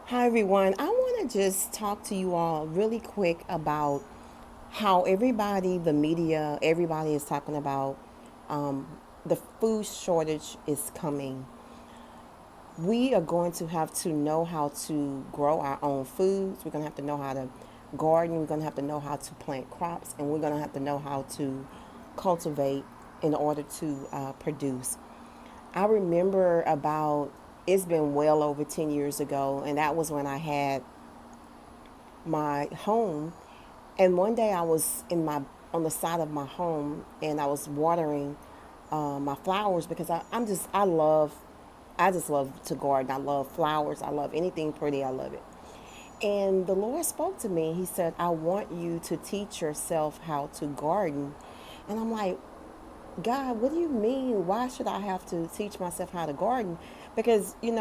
Hi, everyone. I want to just talk to you all really quick about how everybody, the media, everybody is talking about the food shortage is coming. We are going to have to know how to grow our own foods. We're going to have to know how to garden. We're going to have to know how to plant crops. And we're going to have to know how to cultivate in order to produce. I remember it's been well over 10 years ago, and that was when I had my home. And one day I was on the side of my home, and I was watering my flowers because I just love to garden. I love flowers. I love anything pretty. I love it. And the Lord spoke to me. He said, "I want you to teach yourself how to garden." And I'm like, God, what do you mean? Why should I have to teach myself how to garden? Because, in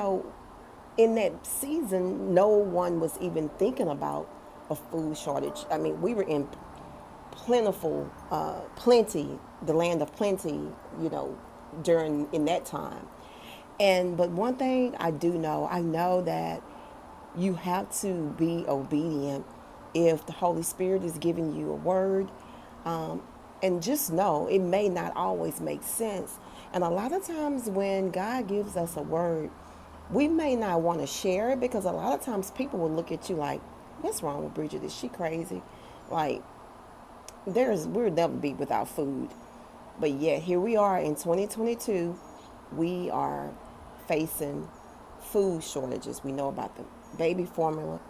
that season, no one was even thinking about a food shortage. I mean, we were in plenty, the land of plenty, you know, during in that time. But one thing I know that you have to be obedient if the Holy Spirit is giving you a word. And just know it may not always make sense. And a lot of times when God gives us a word, we may not want to share it because a lot of times people will look at you like, what's wrong with Bridget? Is she crazy? Like, we'll never be without food. But yet, here we are in 2022. We are facing food shortages. We know about the baby formula,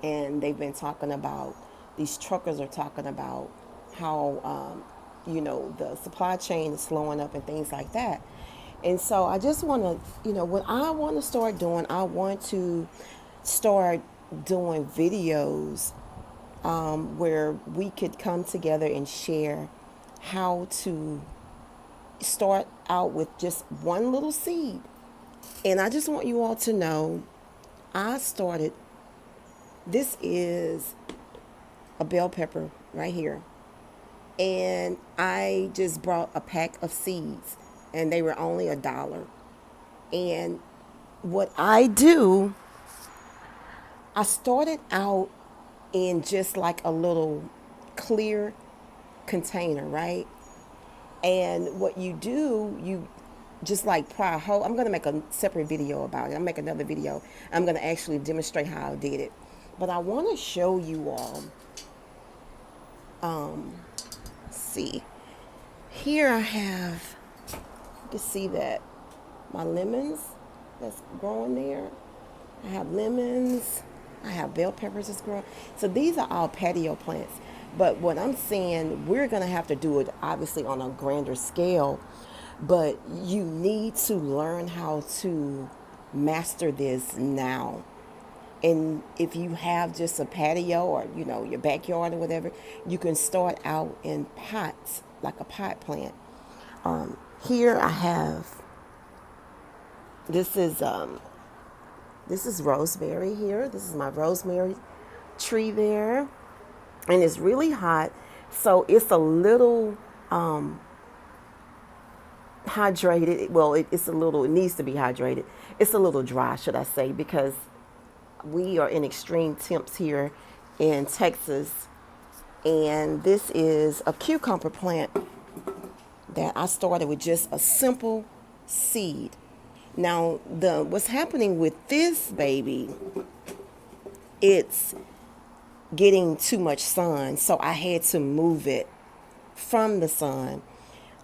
and they've been talking about, these truckers are talking about how, the supply chain is slowing up and things like that. And so I just want to, what I want to start doing, I want to start doing videos where we could come together and share how to start out with just one little seed. And I just want you all to know I started, this is a bell pepper right here. And I just brought a pack of seeds, and they were only $1. And what I do, I started out in just like a little clear container, right? And what you do, you just like pry a hole. I'm going to make a separate video about it. I'll make another video. I'm going to actually demonstrate how I did it. But I want to show you all, see, here I have, you can see that my lemons that's growing there. I have lemons. I have bell peppers that's growing. So these are all patio plants. But what I'm saying, we're going to have to do it obviously on a grander scale. But you need to learn how to master this now. And if you have just a patio or, your backyard or whatever, you can start out in pots, like a pot plant. Here I have, this is this is rosemary here. This is my rosemary tree there. And it's really hot. So it's a little hydrated. Well, it needs to be hydrated. It's a little dry, should I say, because we are in extreme temps here in Texas. And this is a cucumber plant that I started with just a simple seed. Now, what's happening with this baby, it's getting too much sun, so I had to move it from the sun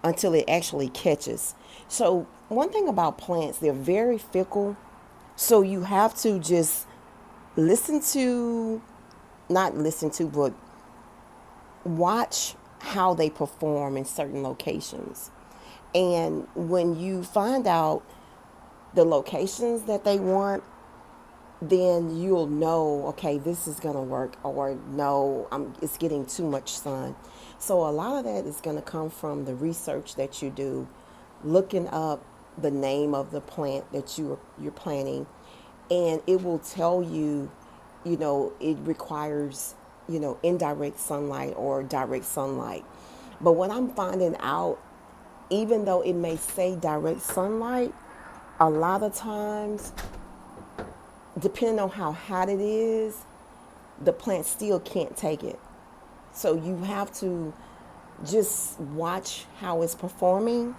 until it actually catches. So, one thing about plants, they're very fickle. So, you have to just listen to, not listen to, but watch how they perform in certain locations. And when you find out the locations that they want, then you'll know, okay, this is going to work, or no, it's getting too much sun. So a lot of that is going to come from the research that you do, looking up the name of the plant that you're planting, and it will tell you, it requires, indirect sunlight or direct sunlight. But what I'm finding out, even though it may say direct sunlight, a lot of times depending on how hot it is, the plant still can't take it. So you have to just watch how it's performing.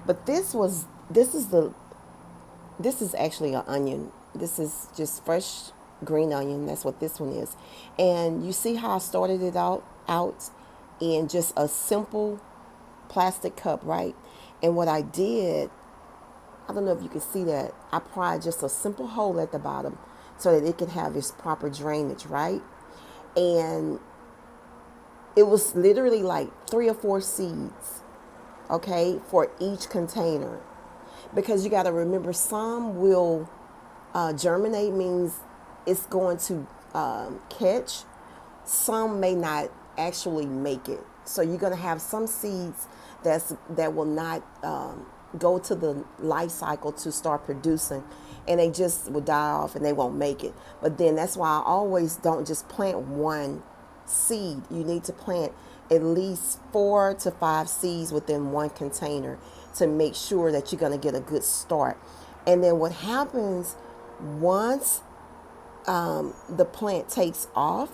But this is actually an onion. This is just fresh green onion. That's what this one is. And you see how I started it out in just a simple plastic cup, right? And what I did, I don't know if you can see that, I pried just a simple hole at the bottom so that it can have its proper drainage, right? And it was literally like 3 or 4 seeds, okay, for each container. Because you got to remember, some will germinate, means it's going to catch. Some may not actually make it. So you're going to have some seeds that will not go to the life cycle to start producing, and they just will die off and they won't make it. But then that's why I always don't just plant one seed. You need to plant at least 4 to 5 seeds within one container to make sure that you're going to get a good start. And then what happens once the plant takes off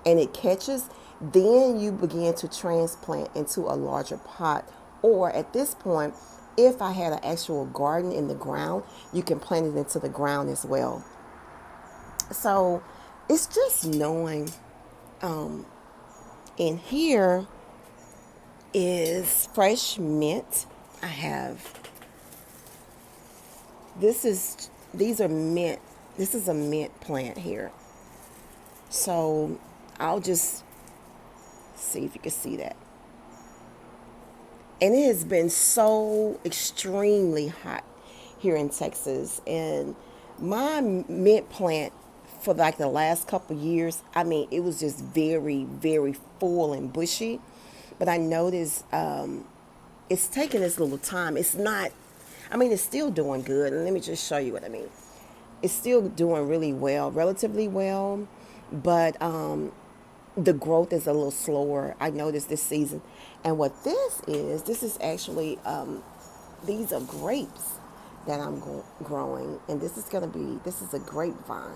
and it catches, then you begin to transplant into a larger pot. Or at this point, if I had an actual garden in the ground, you can plant it into the ground as well. So it's just knowing. In here is fresh mint. I have, these are mint. This is a mint plant here. So I'll just see if you can see that. And it has been so extremely hot here in Texas. And my mint plant, for like the last couple years, I mean, it was just very, very full and bushy. But I noticed it's taking its little time. It's not, I mean, it's still doing good. And let me just show you what I mean. It's still doing really well, relatively well. But the growth is a little slower, I noticed this season. And what this is actually, these are grapes that I'm growing. And this is a grapevine.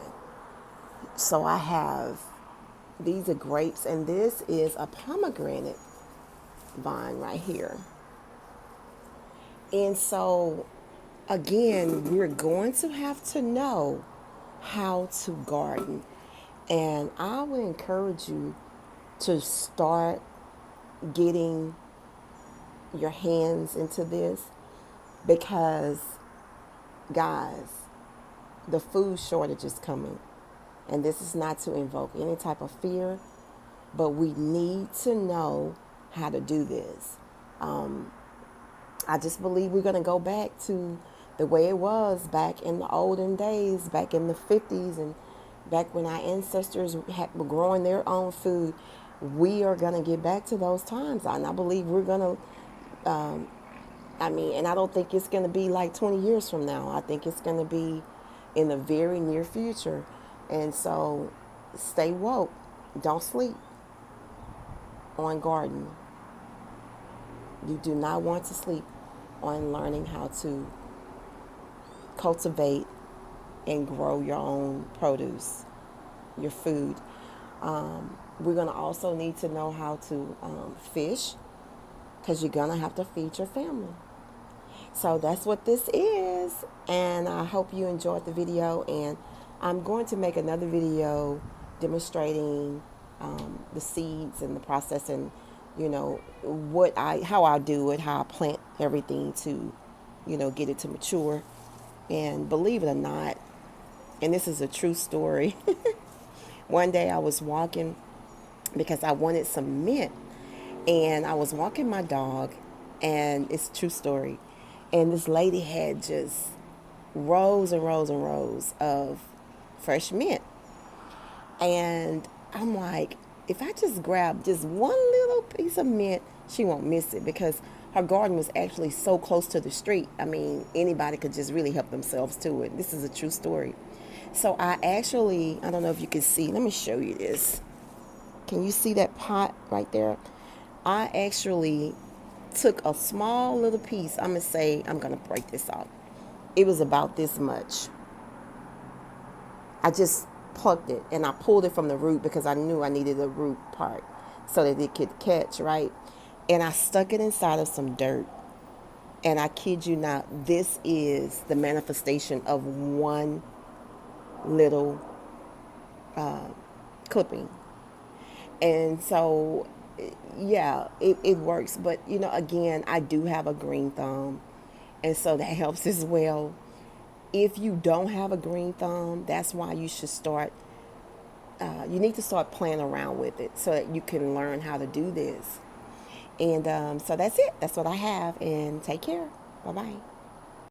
So I have, these are grapes, and this is a pomegranate vine right here. And so, again, we're going to have to know how to garden. And I would encourage you to start getting your hands into this, because, guys, the food shortage is coming. And this is not to invoke any type of fear, but we need to know how to do this. I just believe we're going to go back to the way it was back in the olden days, back in the 50s, and back when our ancestors were growing their own food. We are going to get back to those times. And I believe we're going to, and I don't think it's going to be like 20 years from now. I think it's going to be in the very near future. And so stay woke. Don't sleep on garden. You do not want to sleep on learning how to cultivate and grow your own produce, your food. We're going to also need to know how to fish, because you're going to have to feed your family. So that's what this is. And I hope you enjoyed the video. And I'm going to make another video demonstrating the seeds and the process, and how I do it, how I plant everything to, get it to mature. And believe it or not, and this is a true story. One day I was walking because I wanted some mint, and I was walking my dog, and it's a true story. And this lady had just rows and rows and rows of fresh mint. And I'm like, if I just grab just one little piece of mint, she won't miss it, because her garden was actually so close to the street. I mean, anybody could just really help themselves to it. This is a true story. So I don't know if you can see, let me show you this. Can you see that pot right there? I actually took a small little piece. I'm going to break this off. It was about this much. I just plucked it and I pulled it from the root because I knew I needed the root part so that it could catch, right? And I stuck it inside of some dirt. And I kid you not, this is the manifestation of one little clipping. And so, yeah, it works. But, again, I do have a green thumb. And so that helps as well. If you don't have a green thumb, that's why you should start. You need to start playing around with it so that you can learn how to do this. And so that's it. That's what I have. And take care. Bye bye.